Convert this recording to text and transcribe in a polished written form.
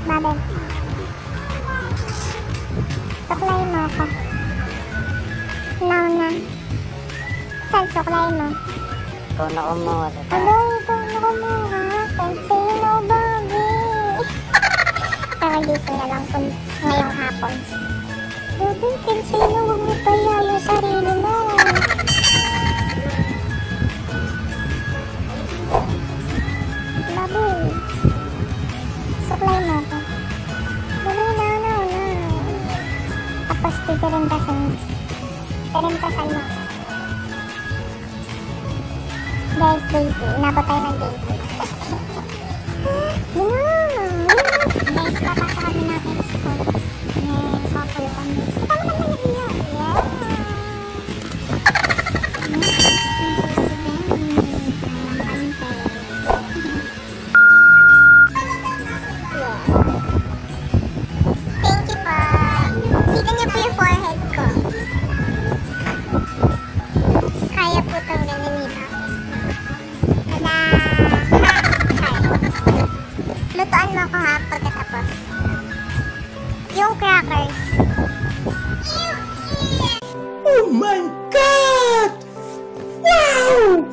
Babel. Suklay mo ako. Now na. Saan suklay mo? Ikaw na kumuha. Alo, ikaw na kumuha. Pensino, baby. Kakagising na lang kung ngayong hapon. Baby, pensino, huwag mo pala yung sarili mo. Baby. Suklay mo ako. Baby, na. Tapos titirimpasan mo. Tirimpasan mo. Guys, baby. Inabot tayo ng baby. Guys, papasok kami natin sa school. Couple kami. Tama naman na iyo. Thank you po. Kita niyo po yung forehead ko. Kaya po itong ganyan nito. Tada! Lutuan mo ako ha pagkatapos. Yung crackers. Oh my God! Wow!